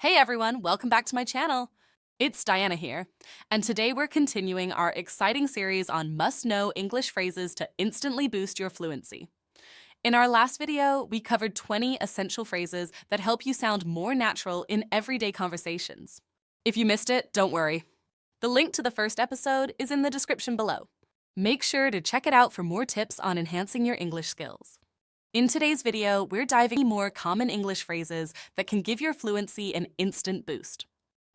Hey everyone, welcome back to my channel. It's Diana here, and today we're continuing our exciting series on must-know English phrases to instantly boost your fluency. In our last video, we covered 20 essential phrases that help you sound more natural in everyday conversations. If you missed it, don't worry. The link to the first episode is in the description below. Make sure to check it out for more tips on enhancing your English skills. In today's video, we're diving into more common English phrases that can give your fluency an instant boost.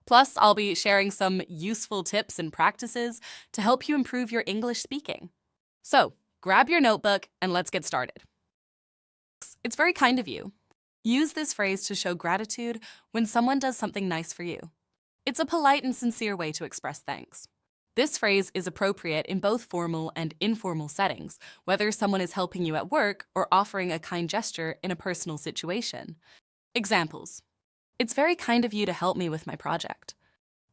Plus, I'll be sharing some useful tips and practices to help you improve your English speaking. So, grab your notebook and let's get started. It's very kind of you. Use this phrase to show gratitude when someone does something nice for you. It's a polite and sincere way to express thanks. This phrase is appropriate in both formal and informal settings, whether someone is helping you at work or offering a kind gesture in a personal situation. Examples. It's very kind of you to help me with my project.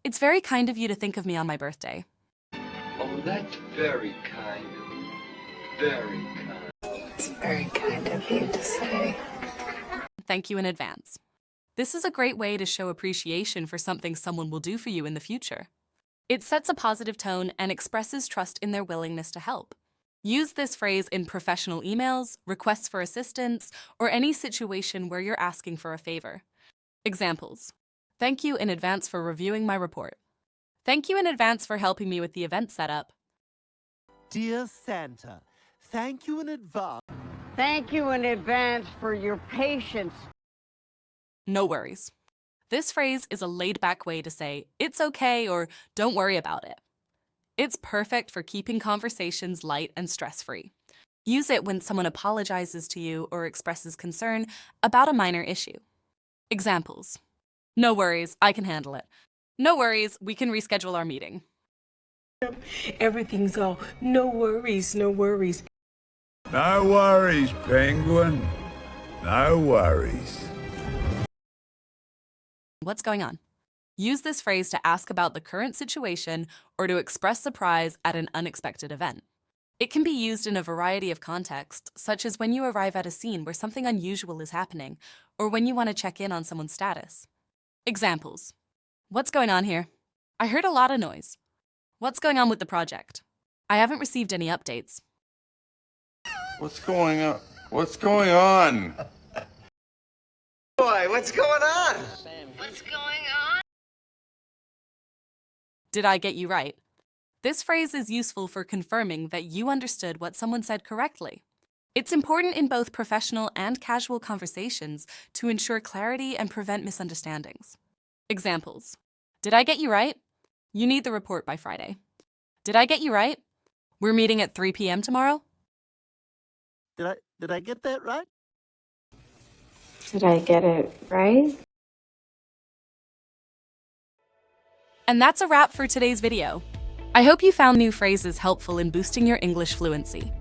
It's very kind of you to think of me on my birthday. Oh, that's very kind of you. Very kind. It's very kind of you to say. Thank you in advance. This is a great way to show appreciation for something someone will do for you in the future. It sets a positive tone and expresses trust in their willingness to help. Use this phrase in professional emails, requests for assistance, or any situation where you're asking for a favor. Examples. Thank you in advance for reviewing my report. Thank you in advance for helping me with the event setup. Dear Santa, thank you in advance. Thank you in advance for your patience. No worries. This phrase is a laid-back way to say, it's okay or don't worry about it. It's perfect for keeping conversations light and stress-free. Use it when someone apologizes to you or expresses concern about a minor issue. Examples. No worries, I can handle it. No worries, we can reschedule our meeting. Everything's all no worries, no worries. No worries, Penguin. No worries. What's going on? Use this phrase to ask about the current situation or to express surprise at an unexpected event. It can be used in a variety of contexts, such as when you arrive at a scene where something unusual is happening, or when you want to check in on someone's status. Examples. What's going on here? I heard a lot of noise. What's going on with the project? I haven't received any updates. What's going on? What's going on? Boy, what's going on? What's going on? Did I get you right? This phrase is useful for confirming that you understood what someone said correctly. It's important in both professional and casual conversations to ensure clarity and prevent misunderstandings. Examples. Did I get you right? You need the report by Friday. Did I get you right? We're meeting at 3 p.m. tomorrow? Did I get that right? Did I get it right? And that's a wrap for today's video. I hope you found new phrases helpful in boosting your English fluency.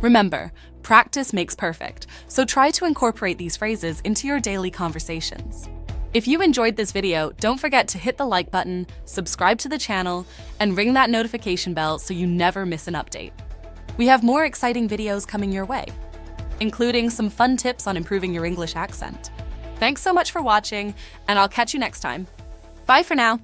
Remember, practice makes perfect, so try to incorporate these phrases into your daily conversations. If you enjoyed this video, don't forget to hit the like button, subscribe to the channel, and ring that notification bell so you never miss an update. We have more exciting videos coming your way, including some fun tips on improving your English accent. Thanks so much for watching, and I'll catch you next time. Bye for now.